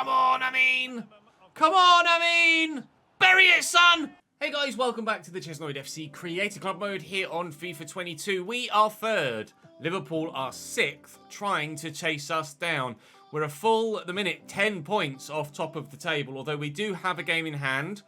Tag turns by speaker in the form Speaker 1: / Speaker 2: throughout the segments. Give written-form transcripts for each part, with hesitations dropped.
Speaker 1: Come on, Amin! Come on, Amin! Bury it, son! Hey guys, welcome back to the Chesnoid FC Creator Club mode here on FIFA 22. We are third. Liverpool are sixth, trying to chase us down. We're a full, at the minute, 10 points off top of the table, although we do have a game in hand,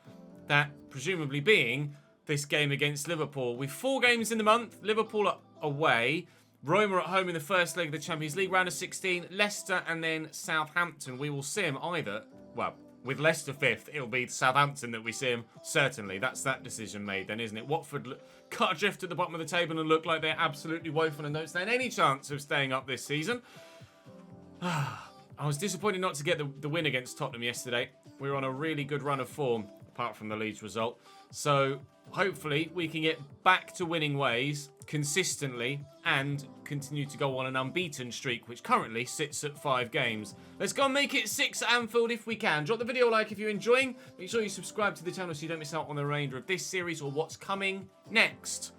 Speaker 1: that presumably being this game against Liverpool. We've 4 games in the month. Liverpool are away. Roma at home in the first leg of the Champions League round of 16. Leicester and then Southampton. We will see them either, well, with Leicester 5th, it'll be Southampton that we see them. Certainly, that's that decision made then, isn't it? Watford cut adrift at the bottom of the table and look like they're absolutely woeful and don't stand any chance of staying up this season. I was disappointed not to get the win against Tottenham yesterday. We were on a really good run of form, apart from the Leeds result. So, hopefully, we can get back to winning ways consistently and continue to go on an unbeaten streak, which currently sits at 5 games. Let's go and make it 6 at Anfield if we can. Drop the video a like if you're enjoying. Make sure you subscribe to the channel so you don't miss out on the remainder of this series or what's coming next.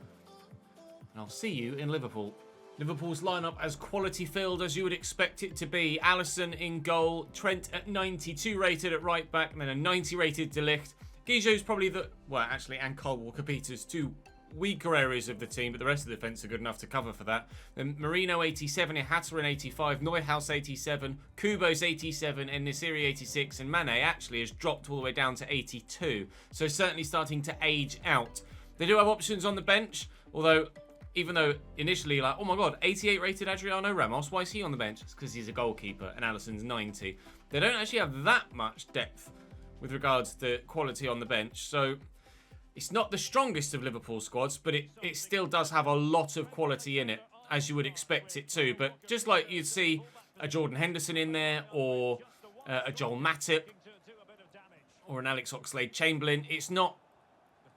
Speaker 1: And I'll see you in Liverpool. Liverpool's lineup as quality filled as you would expect it to be. Alisson in goal, Trent at 92 rated at right back, and then a 90 rated De Ligt. Guijo's probably the, well, actually, and Cole Walker-Peters, 2 weaker areas of the team, but the rest of the defence are good enough to cover for that. Then Marino 87, Hatter 85, Neuhaus 87, Kubo's 87, and Nasiri 86, and Mane actually has dropped all the way down to 82. So certainly starting to age out. They do have options on the bench, although even though initially like, oh my god, 88 rated Adriano Ramos, why is he on the bench? It's because he's a goalkeeper and Alisson's 90. They don't actually have that much depth with regards to quality on the bench, so it's not the strongest of Liverpool squads, but it still does have a lot of quality in it, as you would expect it to. But just like you'd see a Jordan Henderson in there, or a Joel Matip, or an Alex Oxlade-Chamberlain, it's not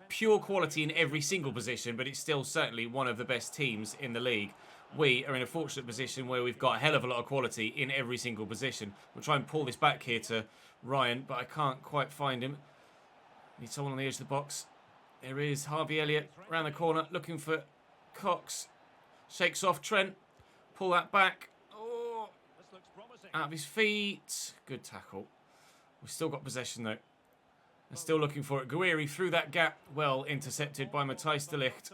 Speaker 1: pure quality in every single position, but it's still certainly one of the best teams in the league. We are in a fortunate position where we've got a hell of a lot of quality in every single position. We'll try and pull this back here to Ryan, but I can't quite find him. Need someone on the edge of the box. There is Harvey Elliott around the corner looking for Cox. Shakes off Trent. Pull that back. Oh, out of his feet. Good tackle. We've still got possession though. They're still looking for it. Guiri through that gap. Well intercepted by Matthijs de Ligt.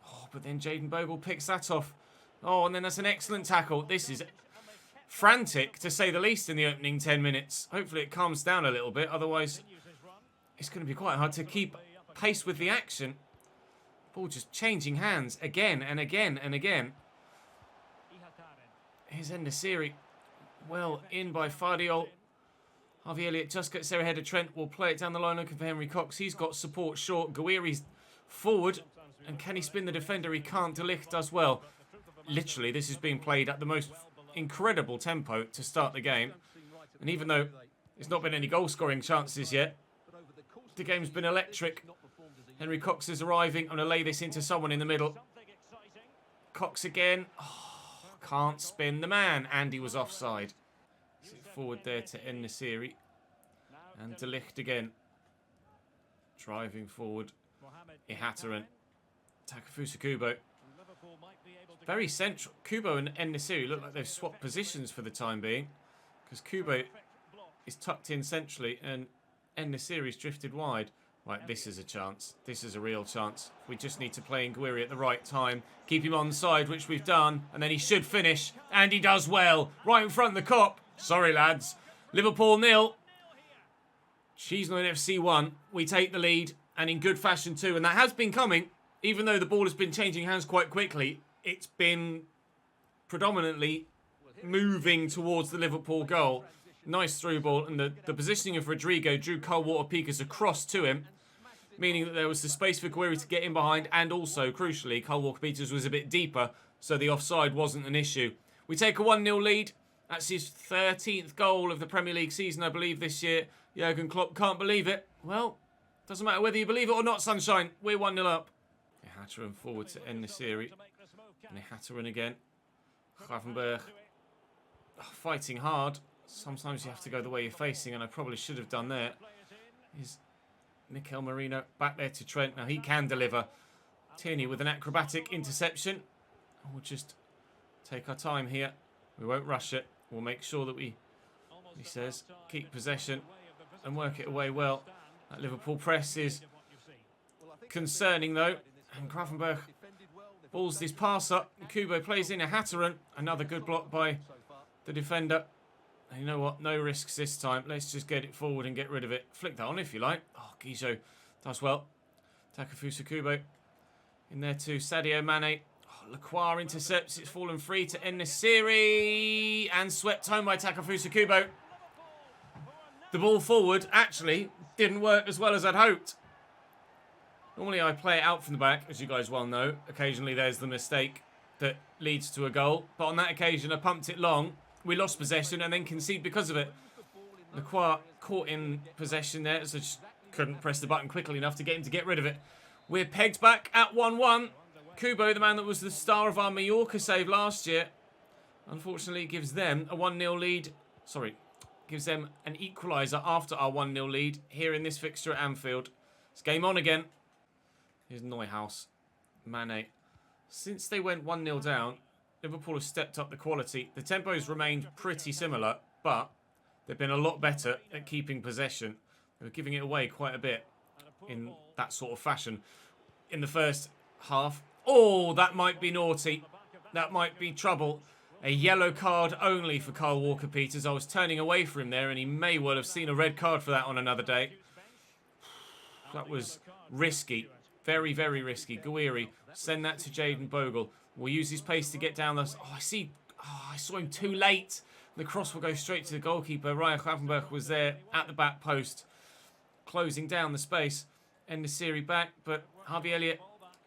Speaker 1: Oh, but then Jayden Bogle picks that off. Oh, and then that's an excellent tackle. This is frantic, to say the least, in the opening 10 minutes. Hopefully it calms down a little bit. Otherwise, it's going to be quite hard to keep pace with the action. Ball just changing hands again and again and again. Here's En-Nesyri. Well in by Fardiol. Harvey Elliott just gets there ahead of Trent. Will play it down the line looking for Henry Cox. He's got support short. Guiri's forward. And can he spin the defender? He can't. De Ligt does well. Literally, this is being played at the most incredible tempo to start the game. And even though there's not been any goal-scoring chances yet, the game's been electric. Henry Cox is arriving. I'm going to lay this into someone in the middle. Cox again. Oh, can't spin the man. Andy was offside. Forward there to En-Nesyri. And De Ligt again. Driving forward. Ihataren. Takefusa Kubo. Very central. Kubo and En-Nesyri look like they've swapped positions for the time being. Because Kubo is tucked in centrally and En-Nesyri's drifted wide. Right, this is a chance. This is a real chance. We just need to play Guiri at the right time. Keep him on side, which we've done. And then he should finish. And he does well. Right in front of the Kop. Sorry, lads. Liverpool 0. Chesnoid FC 1. We take the lead. And in good fashion too. And that has been coming. Even though the ball has been changing hands quite quickly, it's been predominantly moving towards the Liverpool goal. Nice through ball, and the positioning of Rodrigo drew Cole Walker-Peters across to him, meaning that there was the space for Guiri to get in behind, and also, crucially, Cole Walker-Peters was a bit deeper, so the offside wasn't an issue. We take a 1-0 lead. That's his 13th goal of the Premier League season, I believe, this year. Jurgen Klopp can't believe it. Well, doesn't matter whether you believe it or not, sunshine. We're 1-0 up. Ihataren forward to En-Nesyri. And Ihataren again. Gravenberg. Oh, fighting hard. Sometimes you have to go the way you're facing, and I probably should have done there. Is Mikel Merino back there to Trent. Now he can deliver. Tierney with an acrobatic interception. We'll just take our time here. We won't rush it. We'll make sure that we he says. Keep possession and work it away well. That Liverpool press is concerning, though. And Grafenberg balls this pass up. Kubo plays in a Hatteran. Another good block by the defender. And you know what? No risks this time. Let's just get it forward and get rid of it. Flick that on if you like. Oh, Guizot does well. Takefusa Kubo in there too. Sadio Mane. Oh, Lacroix intercepts. It's fallen free to En-Nesyri. And swept home by Takefusa Kubo. The ball forward actually didn't work as well as I'd hoped. Normally I play it out from the back, as you guys well know. Occasionally there's the mistake that leads to a goal. But on that occasion I pumped it long. We lost possession and then conceded because of it. Lacroix caught in possession there, so just couldn't press the button quickly enough to get him to get rid of it. We're pegged back at 1-1. Kubo, the man that was the star of our Mallorca save last year, unfortunately gives them a 1-0 lead. Sorry, gives them an equaliser after our 1-0 lead here in this fixture at Anfield. It's game on again. Here's Neuhaus. Mane. Since they went 1-0 down, Liverpool have stepped up the quality. The tempo's remained pretty similar, but they've been a lot better at keeping possession. They were giving it away quite a bit in that sort of fashion in the first half. Oh, that might be naughty. That might be trouble. A yellow card only for Kyle Walker-Peters. I was turning away from him there, and he may well have seen a red card for that on another day. That was risky. Very, very risky. Guiri, send that to Jayden Bogle. We'll use his pace to get down those. Oh, I see. Oh, I saw him too late. The cross will go straight to the goalkeeper. Ryan Gravenberch was there at the back post, closing down the space. En-Nesyri back, but Harvey Elliott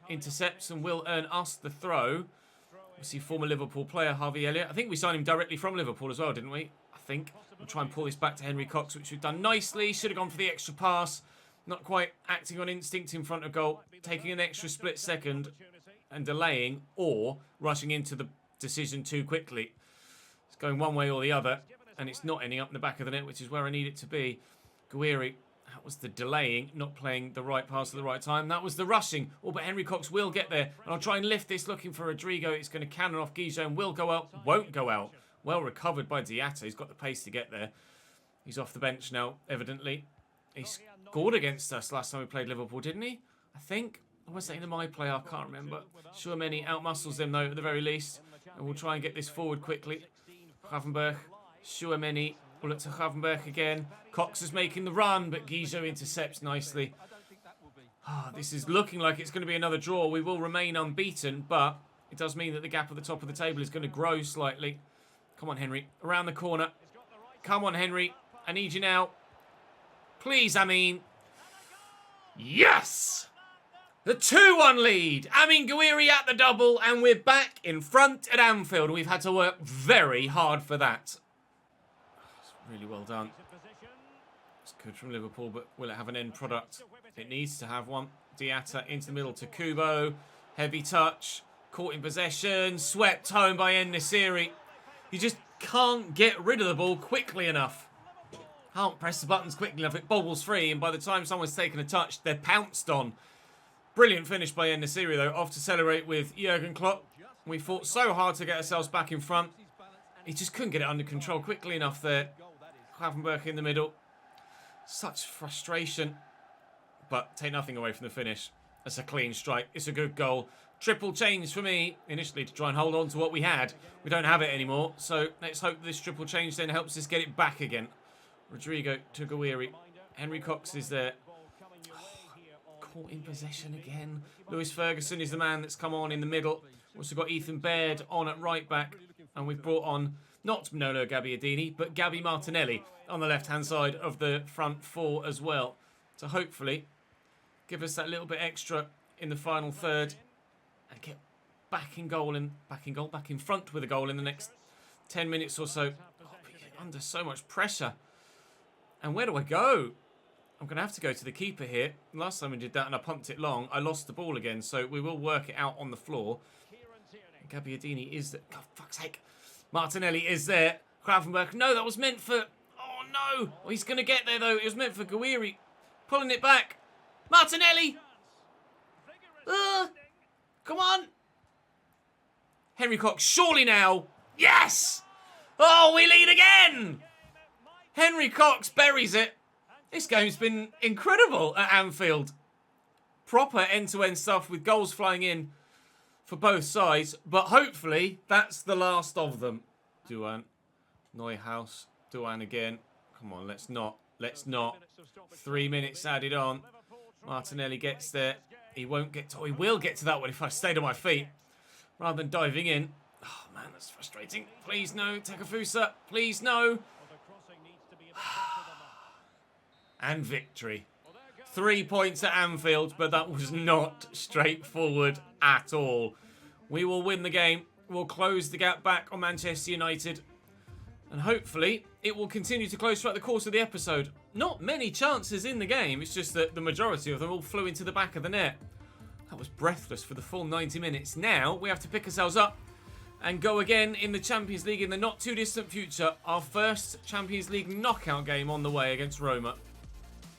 Speaker 1: intercepts and will earn us the throw. We see former Liverpool player Harvey Elliott. I think we signed him directly from Liverpool as well, didn't we? I think. We'll try and pull this back to Henry Cox, which we've done nicely. Should have gone for the extra pass. Not quite acting on instinct in front of goal. Taking an extra split second and delaying or rushing into the decision too quickly. It's going one way or the other, and it's not ending up in the back of the net, which is where I need it to be. Guiri, that was the delaying, not playing the right pass at the right time. That was the rushing. Oh, but Henry Cox will get there, and I'll try and lift this looking for Rodrigo. It's going to cannon off Guizot and will go out, won't go out. Well recovered by Diatta. He's got the pace to get there. He's off the bench now, evidently. He scored against us last time we played Liverpool, didn't he? I think. Or was that in my play? I can't remember. Schuameni outmuscles them, though, at the very least. And we'll try and get this forward quickly. Gravenberch. Schuameni. We'll look to Gravenberch again. Cox is making the run, but Guizot intercepts nicely. This is looking like it's going to be another draw. We will remain unbeaten, but it does mean that the gap at the top of the table is going to grow slightly. Come on, Henry. Around the corner. Come on, Henry. I need you now. Please, Amin. Yes! The 2-1 lead. Amin Guiri at the double, and we're back in front at Anfield. We've had to work very hard for that. It's really well done. It's good from Liverpool, but will it have an end product? It needs to have one. Diatta into the middle to Kubo. Heavy touch. Caught in possession. Swept home by En-Nesyri. You just can't get rid of the ball quickly enough. Can't press the buttons quickly enough. It bobbles free, and by the time someone's taken a touch, they're pounced on. Brilliant finish by En-Nesyri, though. Off to celebrate with Jurgen Klopp. We fought so hard to get ourselves back in front. He just couldn't get it under control quickly enough there. Gravenberch in the middle. Such frustration. But take nothing away from the finish. That's a clean strike. It's a good goal. Triple change for me, initially, to try and hold on to what we had. We don't have it anymore, so let's hope this triple change then helps us get it back again. Rodrigo to Guiri. Henry Cox is there. Caught in possession again. Lewis Ferguson is the man that's come on in the middle. Also got Ethan Baird on at right back. And we've brought on not Manolo Gabbiadini, but Gabi Martinelli on the left-hand side of the front four as well. To hopefully give us that little bit extra in the final third. And get back in front with a goal in the next 10 minutes or so. Oh, under so much pressure. And where do I go? I'm going to have to go to the keeper here. Last time we did that and I pumped it long, I lost the ball again. So we will work it out on the floor. Gabbiadini is there. God, fuck's sake. Martinelli is there. Gravenberch. No, that was meant for... Oh, no. Oh, he's going to get there, though. It was meant for Guiri. Pulling it back. Martinelli. Come on. Henry Cox. Surely now. Yes. Oh, we lead again. Henry Cox buries it. This game's been incredible at Anfield. Proper end-to-end stuff with goals flying in for both sides. But hopefully, that's the last of them. Duan. Neuhaus. Duan again. Come on, let's not. Let's not. 3 minutes added on. Martinelli gets there. He won't get to... Oh, he will get to that one if I stayed on my feet. Rather than diving in. Oh, man, that's frustrating. Please, no. Takafusa. Please, no. And victory. 3 points at Anfield, but that was not straightforward at all. We will win the game. We'll close the gap back on Manchester United. And hopefully, it will continue to close throughout the course of the episode. Not many chances in the game. It's just that the majority of them all flew into the back of the net. That was breathless for the full 90 minutes. Now, we have to pick ourselves up and go again in the Champions League in the not too distant future. Our first Champions League knockout game on the way against Roma.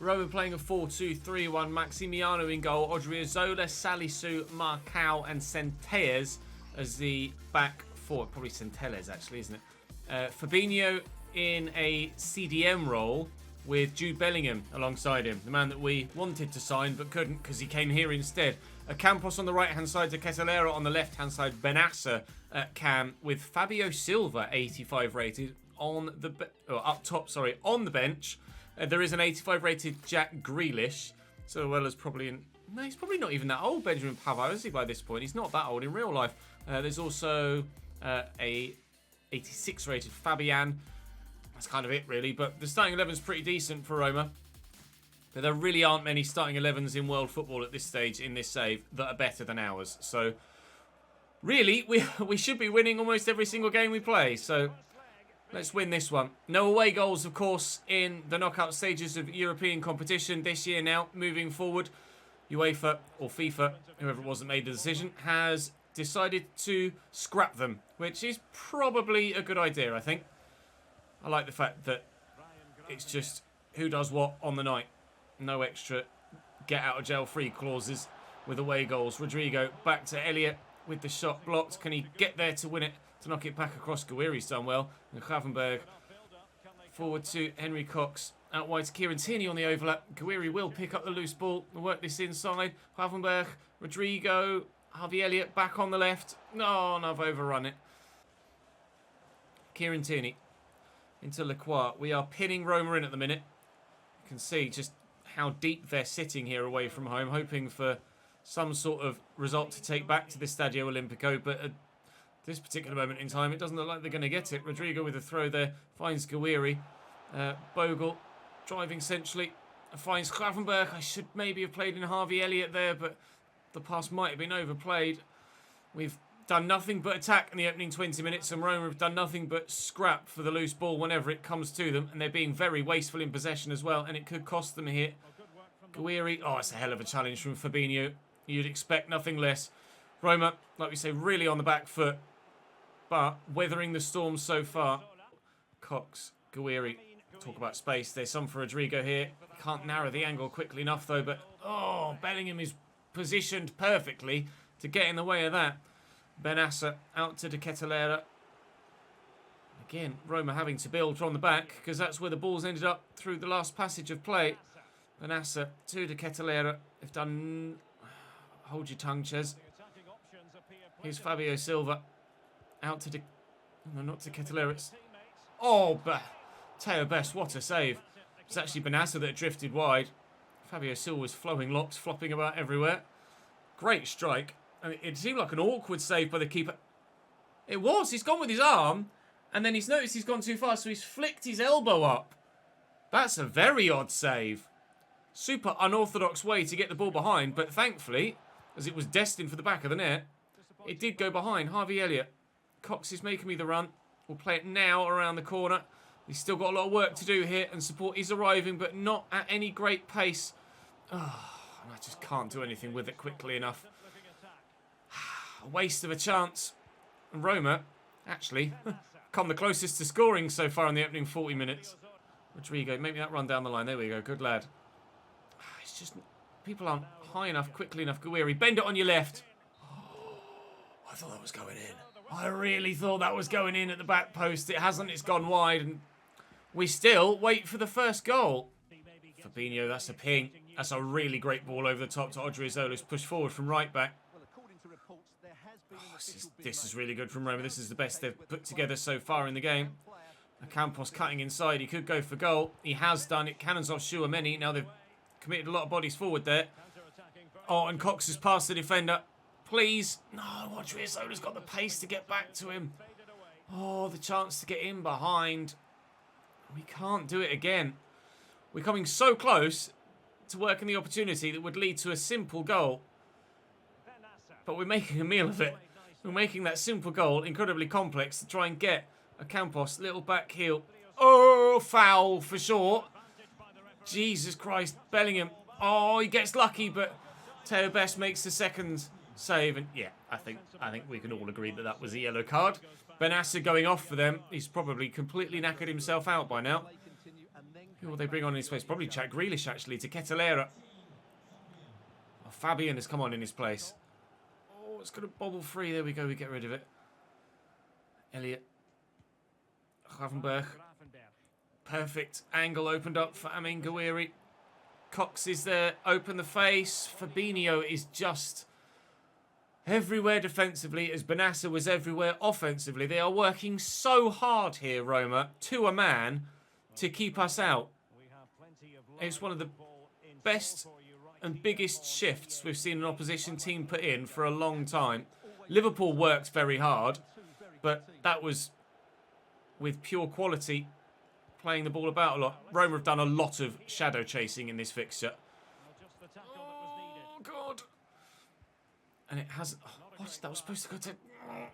Speaker 1: Roma playing a 4-2-3-1. Maximiano in goal. Odriozola, Salisu, Marcao and Centelles as the back four. Probably Centelles actually, isn't it? Fabinho in a CDM role with Jude Bellingham alongside him. The man that we wanted to sign but couldn't because he came here instead. Campos on the right-hand side to Ketelera on the left-hand side. Benassa at cam with Fabio Silva, 85 rated, on the up top, sorry, on the bench. There is an 85 rated Jack Grealish, so well as probably in... No, he's probably not even that old, Benjamin Pavard, is he, by this point? He's not that old in real life. There's also a 86 rated Fabian. That's kind of it, really. But the starting 11's pretty decent for Roma. But there really aren't many starting 11s in world football at this stage in this save that are better than ours. So, really, we should be winning almost every single game we play. So, let's win this one. No away goals, of course, in the knockout stages of European competition this year now. Moving forward, UEFA or FIFA, whoever it was that made the decision, has decided to scrap them, which is probably a good idea, I think. I like the fact that it's just who does what on the night. No extra get-out-of-jail-free clauses with away goals. Rodrigo back to Elliott with the shot blocked. Can he get there to win it, to knock it back across? Guiri's done well. And Gravenberg forward to Henry Cox. Out wide to Kieran Tierney on the overlap. Guiri will pick up the loose ball and work this inside. Gravenberg, Rodrigo, Harvey Elliott back on the left. No, and I've overrun it. Kieran Tierney into Lacroix. We are pinning Roma in at the minute. You can see just how deep they're sitting here away from home, hoping for some sort of result to take back to the Stadio Olimpico. But at this particular moment in time, it doesn't look like they're going to get it. Rodrigo with a throw there finds Guiri. Bogle driving centrally. Finds Gravenberg. I should maybe have played in Harvey Elliott there, but the pass might have been overplayed. We've done nothing but attack in the opening 20 minutes, and Roma have done nothing but scrap for the loose ball whenever it comes to them, and they're being very wasteful in possession as well, and it could cost them a hit. Guiri, oh, it's a hell of a challenge from Fabinho. You'd expect nothing less. Roma, like we say, really on the back foot, but weathering the storm so far. Cox, Guiri, talk about space. There's some for Rodrigo here. Can't narrow the angle quickly enough though, but oh, Bellingham is positioned perfectly to get in the way of that. Benassa out to De Ketelera. Again, Roma having to build from the back because that's where the ball's ended up through the last passage of play. Benassa to De Ketelera. They've done... Hold your tongue, Ches. Here's Fabio Silva. Out to No, not De Ketelera. It's... Oh, Teo Best, what a save. It's actually Benassa that drifted wide. Fabio Silva's flowing locks, flopping about everywhere. Great strike. I mean, it seemed like an awkward save by the keeper. It was. He's gone with his arm, and then he's noticed he's gone too far, so he's flicked his elbow up. That's a very odd save. Super unorthodox way to get the ball behind, but thankfully, as it was destined for the back of the net, it did go behind. Harvey Elliott. Cox is making me the run. We'll play it now around the corner. He's still got a lot of work to do here, and support is arriving, but not at any great pace. Oh, I just can't do anything with it quickly enough. A waste of a chance. And Roma, actually, come the closest to scoring so far in the opening 40 minutes. Rodrigo, make me that run down the line. There we go. Good lad. It's just, people aren't high enough, quickly enough. Guiri, bend it on your left. Oh, I thought that was going in. I really thought that was going in at the back post. It hasn't. It's gone wide. And we still wait for the first goal. Fabinho, that's a ping. That's a really great ball over the top to Odriozola, pushed forward from right back. Oh, this is really good from Roma. This is the best they've put together so far in the game. Campos cutting inside. He could go for goal. He has done it. Cannons off Chouameni. Now they've committed a lot of bodies forward there. Oh, and Cox has passed the defender. Please. No, Odriozola's got the pace to get back to him. Oh, the chance to get in behind. We can't do it again. We're coming so close to working the opportunity that would lead to a simple goal. But we're making a meal of it. We're making that simple goal incredibly complex to try and get a Campos little back heel. Oh, foul for sure. Jesus Christ, Bellingham. Oh, he gets lucky, but Teo Best makes the second save. And yeah, I think we can all agree that that was a yellow card. Benassa going off for them. He's probably completely knackered himself out by now. Who will they bring on in his place? Probably Jack Grealish, actually, to Ketelera. Oh, Fabian has come on in his place. Oh, it's going to bobble free. There we go. We get rid of it. Elliot. Gravenberch. Perfect angle opened up for Amin Gouiri. Cox is there. Open the face. Fabinho is just everywhere defensively as Benassa was everywhere offensively. They are working so hard here, Roma, to a man, to keep us out. It's one of the best and biggest shifts we've seen an opposition team put in for a long time. Liverpool worked very hard, but that was with pure quality, playing the ball about a lot. Roma have done a lot of shadow chasing in this fixture. Oh, God. And it hasn't... Oh, what? That was supposed to go to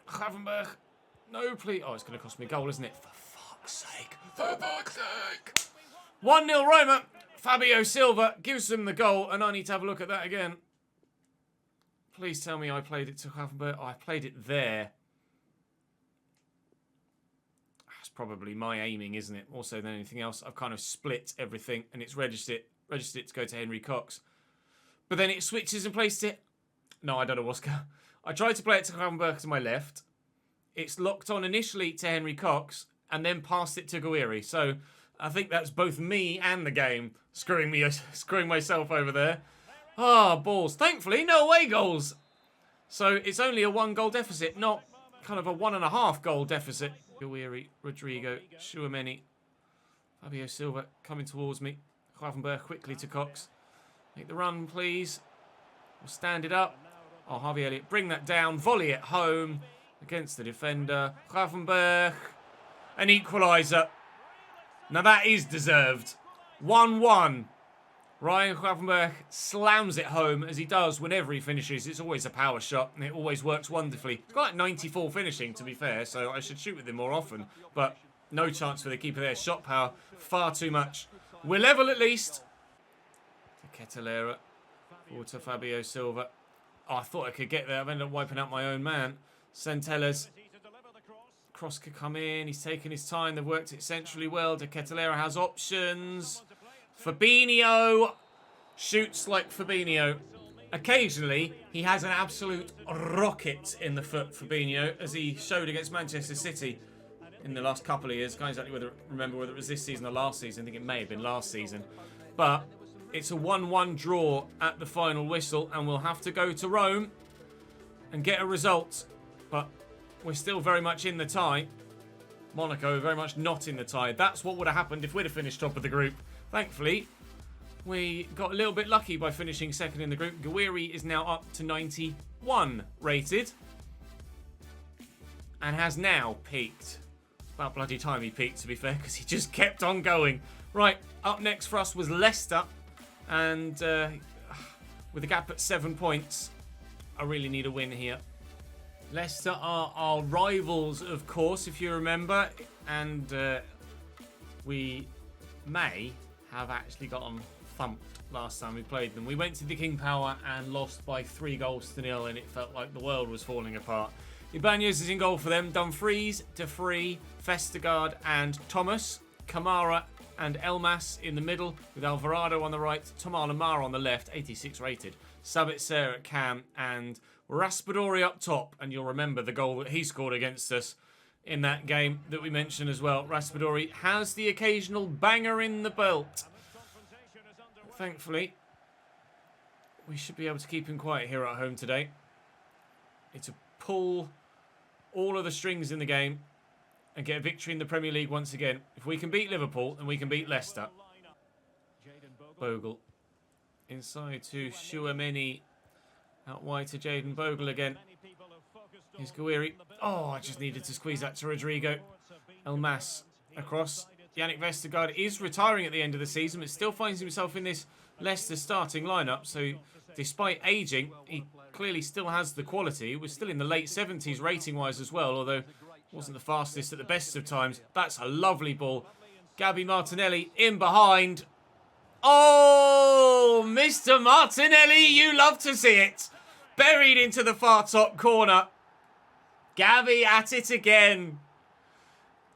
Speaker 1: Gravenberch. No, please. Oh, it's going to cost me a goal, isn't it? For fuck's sake. For fuck's sake. 1-0 Roma. Fabio Silva gives them the goal, and I need to have a look at that again. Please tell me I played it to Gravenberch. Oh, I played it there. That's probably my aiming, isn't it? More so than anything else. I've kind of split everything, and it's registered it to go to Henry Cox. But then it switches and places it. No, I don't know what's going on. I tried to play it to Gravenberch to my left. It's locked on initially to Henry Cox, and then passed it to Gouiri. So I think that's both me and the game screwing myself over there. Ah, balls. Thankfully, no away goals. So it's only a 1-goal deficit, not kind of a 1.5 goal deficit. Gouiri, Rodrigo, Chouameni, Fabio Silva coming towards me. Gravenberch quickly to Cox. Make the run, please. We'll stand it up. Oh, Harvey Elliott, bring that down. Volley it home against the defender. Gravenberch. An equaliser. Now that is deserved. 1-1. Ryan Gravenberch slams it home, as he does whenever he finishes. It's always a power shot, and it always works wonderfully. He's got like 94 finishing, to be fair, so I should shoot with him more often. But no chance for the keeper there. Shot power, far too much. We're level at least. To Ketelera. Forward to Fabio Silva. Oh, I thought I could get there. I've ended up wiping out my own man. Centellas. Cross could come in. He's taken his time. They've worked it centrally well. De Ketelera has options. Fabinho shoots like Fabinho. Occasionally, he has an absolute rocket in the foot, Fabinho, as he showed against Manchester City in the last couple of years. I can't exactly remember whether it was this season or last season. I think it may have been last season. But it's a 1-1 draw at the final whistle, and we'll have to go to Rome and get a result. But we're still very much in the tie. Monaco very much not in the tie. That's what would have happened if we'd have finished top of the group. Thankfully, we got a little bit lucky by finishing second in the group. Gouiri is now up to 91 rated. And has now peaked. It's about bloody time he peaked, to be fair, because he just kept on going. Right, up next for us was Leicester. And with a gap at 7 points, I really need a win here. Leicester are our rivals, of course, if you remember. And we may have actually gotten thumped last time we played them. We went to the King Power and lost by 3-0, and it felt like the world was falling apart. Ibanez is in goal for them. Dumfries, De Vrij, Vestergaard and Thomas. Kamara and Elmas in the middle, with Alvarado on the right, Tomar Lamar on the left, 86 rated. Sabitzer at cam, and Raspadori up top. And you'll remember the goal that he scored against us in that game that we mentioned as well. Raspadori has the occasional banger in the belt. Thankfully, we should be able to keep him quiet here at home today. It's to pull all of the strings in the game and get a victory in the Premier League once again. If we can beat Liverpool, then we can beat Leicester. Bogle. Inside to Chouameni. Out wide to Jayden Bogle again. Here's Gouiri. Oh, I just needed to squeeze that to Rodrigo. Elmas across. Yannick Vestergaard is retiring at the end of the season, but still finds himself in this Leicester starting lineup. So, despite ageing, he clearly still has the quality. We're still in the late 70s rating-wise as well, although wasn't the fastest at the best of times. That's a lovely ball. GABI Martinelli in behind. Oh, Mr. Martinelli, you love to see it. Buried into the far top corner. GABI at it again.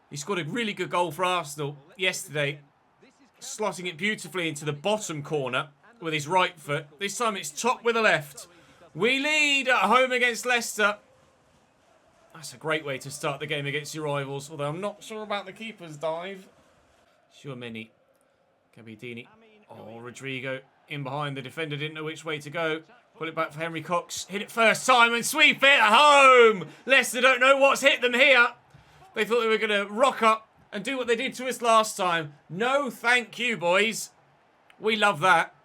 Speaker 1: He scored a really good goal for Arsenal yesterday, slotting it beautifully into the bottom corner with his right foot. This time it's chopped with the left. We lead at home against Leicester. That's a great way to start the game against your rivals, although I'm not sure about the keeper's dive. Chouameni. Gabbiadini. Oh, Rodrigo in behind. The defender didn't know which way to go. Pull it back for Henry Cox. Hit it first time and sweep it home. Leicester don't know what's hit them here. They thought they were going to rock up and do what they did to us last time. No, thank you, boys. We love that.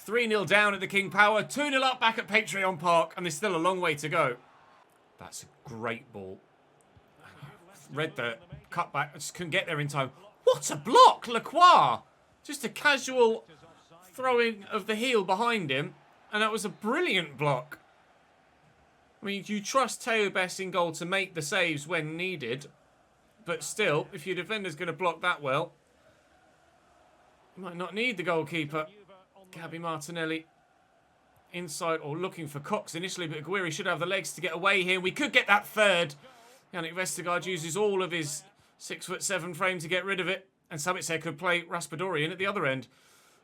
Speaker 1: 3-0 down at the King Power. 2-0 up back at Patreon Park. And there's still a long way to go. That's a great ball. Read the cutback. I just couldn't get there in time. What a block, Lacroix. Just a casual throwing of the heel behind him. And that was a brilliant block. I mean, you trust Teo Bess in goal to make the saves when needed. But still, if your defender's going to block that well, you might not need the goalkeeper. GABI Martinelli inside, or looking for Cox initially, but Gouiri should have the legs to get away here. We could get that third. Yannick Vestergaard uses all of his 6'7" frame to get rid of it. And Sabitzer could play Raspadori in at the other end.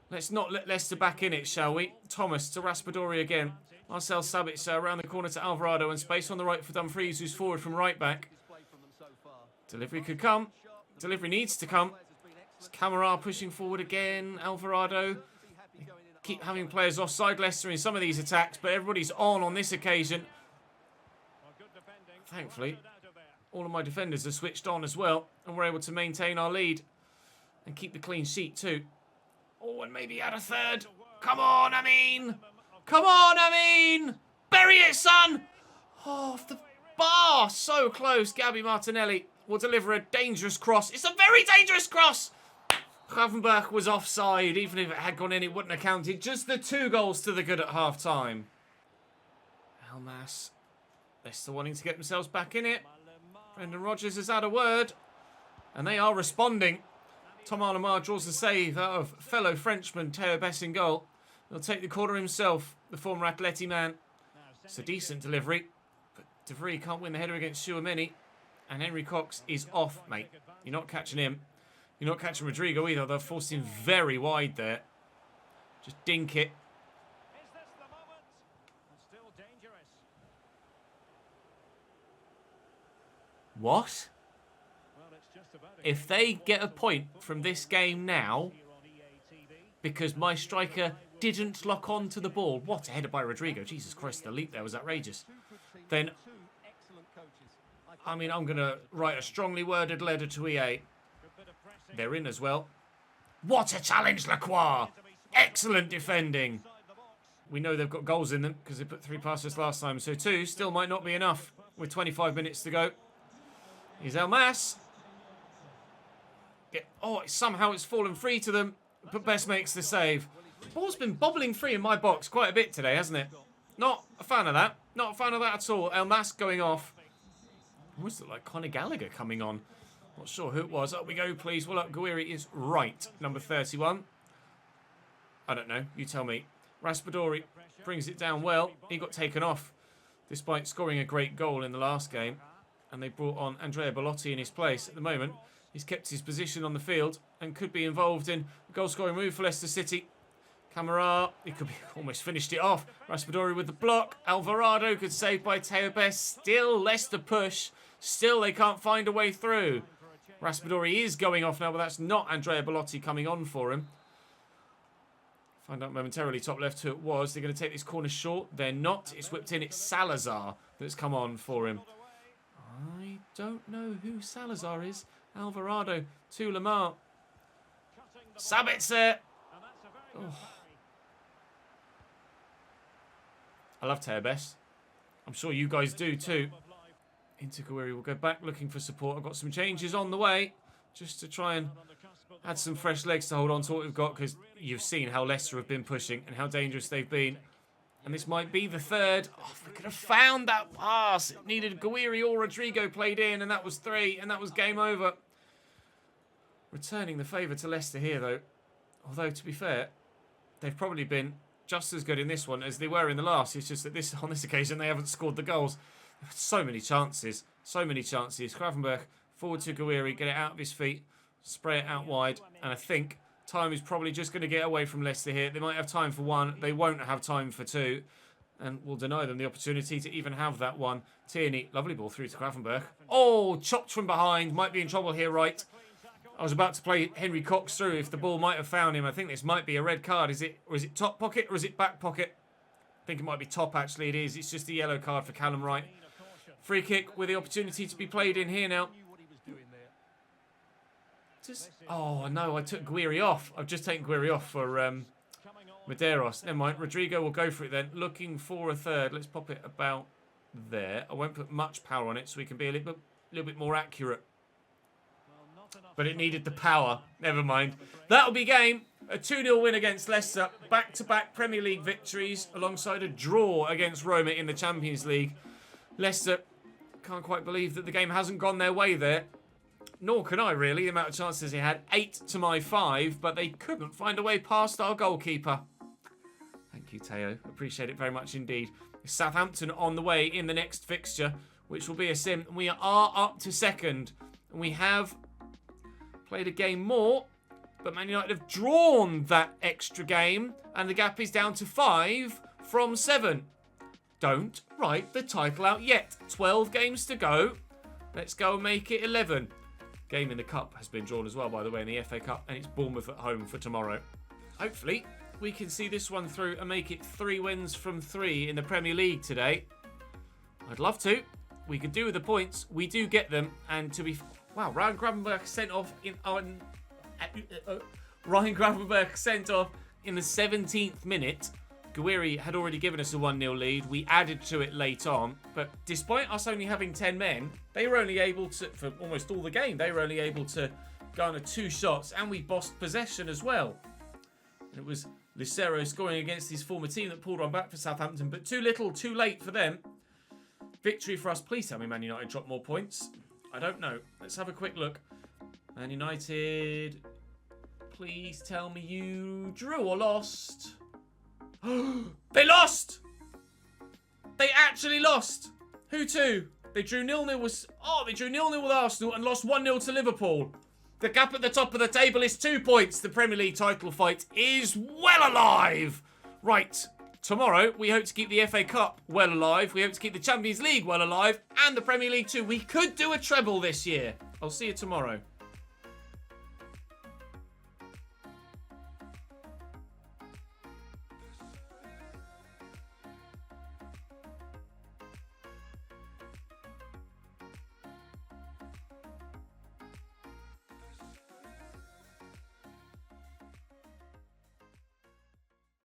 Speaker 1: Let's not let Leicester back in it, shall we? Thomas to Raspadori again. Marcel Sabitzer around the corner to Alvarado, and space on the right for Dumfries, who's forward from right back. Delivery could come. Delivery needs to come. It's Camara pushing forward again. Alvarado. Keep having players offside Leicester in some of these attacks, but everybody's on this occasion. Thankfully, all of my defenders are switched on as well, and we're able to maintain our lead and keep the clean sheet too. Oh, and maybe add a third. Come on, Amin. Come on, Amin. Bury it, son. Oh, off the bar. So close. GABI Martinelli will deliver a dangerous cross. It's a very dangerous cross. Gravenberch was offside. Even if it had gone in, it wouldn't have counted. Just the 2 goals to the good at half-time. Elmas. Leicester wanting to get themselves back in it. Brendan Rodgers has had a word. And they are responding. Tom Alamar draws the save out of fellow Frenchman Teo Bess in goal. He'll take the corner himself, the former Atleti man. It's a decent delivery. But De Vrij can't win the header against Chouameni. And Henry Cox is off, mate. You're not catching him. You're not catching Rodrigo either. They've forced him very wide there. Just dink it. What? If they get a point from this game now, because my striker didn't lock on to the ball. What a header by Rodrigo. Jesus Christ, the leap there was outrageous. Then, I mean, I'm going to write a strongly worded letter to EA. They're in as well. What a challenge, Lacroix. Excellent defending. We know they've got goals in them because they put 3 past us last time. So 2 still might not be enough with 25 minutes to go. Here's Elmas. Oh, somehow it's fallen free to them. But Bess makes the save. Ball's been bobbling free in my box quite a bit today, hasn't it? Not a fan of that. Not a fan of that at all. Elmas going off. Almost looked like Conor Gallagher coming on. Not sure who it was. Up we go, please. Well, Gouiri is right. Number 31. I don't know. You tell me. Raspadori brings it down well. He got taken off despite scoring a great goal in the last game. And they brought on Andrea Bellotti in his place. At the moment, he's kept his position on the field and could be involved in a goal-scoring move for Leicester City. Camara, he could be almost finished it off. Raspadori with the block. Alvarado could save by Teo Bess. Still Leicester push. Still, they can't find a way through. Raspadori is going off now, but that's not Andrea Bellotti coming on for him. Find out momentarily, top left, who it was. They're going to take this corner short. They're not. It's whipped in. It's Salazar that's come on for him. I don't know who Salazar is. Alvarado to Lamar. Sabitzer. Oh. I love Terbest. I'm sure you guys do too. Into Guiri will go back looking for support. I've got some changes on the way just to try and add some fresh legs to hold on to what we've got, because you've seen how Leicester have been pushing and how dangerous they've been. And this might be the third. Oh, if we could have found that pass. It needed Guiri or Rodrigo played in, and that was 3, and that was game over. Returning the favour to Leicester here, though. Although, to be fair, they've probably been just as good in this one as they were in the last. It's just that on this occasion, they haven't scored the goals. So many chances. So many chances. Gravenberch forward to Guiri. Get it out of his feet. Spray it out wide. And I think time is probably just going to get away from Leicester here. They might have time for 1. They won't have time for 2. And we'll deny them the opportunity to even have that one. Tierney, lovely ball through to Gravenberch. Oh, chopped from behind. Might be in trouble here, right? I was about to play Henry Cox through if the ball might have found him. I think this might be a red card. Is it top pocket or is it back pocket? I think it might be top, actually. It is. It's just a yellow card for Callum Wright. Free kick with the opportunity to be played in here now. Oh, no, I took Guiri off. I've just taken Guiri off for Medeiros. Never mind. Rodrigo will go for it then. Looking for a third. Let's pop it about there. I won't put much power on it so we can be a little bit more accurate. But it needed the power. Never mind. That'll be game. A 2-0 win against Leicester. Back-to-back Premier League victories alongside a draw against Roma in the Champions League. Leicester can't quite believe that the game hasn't gone their way there. Nor can I, really. The amount of chances they had. 8 to my 5. But they couldn't find a way past our goalkeeper. Thank you, Teo. Appreciate it very much indeed. Southampton on the way in the next fixture, which will be a sim. We are up to second. And we have played a game more, but Man United have drawn that extra game, and the gap is down to 5 from 7. Don't write the title out yet. 12 games to go. Let's go and make it 11. Game in the Cup has been drawn as well, by the way, in the FA Cup, and it's Bournemouth at home for tomorrow. Hopefully, we can see this one through and make it 3 wins from 3 in the Premier League today. I'd love to. We could do with the points. We do get them, and to be... Wow, Ryan Gravenberch sent off in Ryan Gravenberch sent off in the 17th minute. Guiri had already given us a 1-0 lead. We added to it late on, but despite us only having 10 men, they were only able to, for almost all the game, they were only able to garner 2 shots, and we bossed possession as well. And it was Lucero scoring against his former team that pulled one back for Southampton, but too little, too late for them. Victory for us. Please tell me Man United dropped more points. I don't know. Let's have a quick look. Man United, please tell me you drew or lost. They lost! They actually lost! Who to? They drew 0-0 with Arsenal and lost 1-0 to Liverpool. The gap at the top of the table is 2 points. The Premier League title fight is well alive. Right. Tomorrow, we hope to keep the FA Cup well alive. We hope to keep the Champions League well alive. And the Premier League too. We could do a treble this year. I'll see you tomorrow.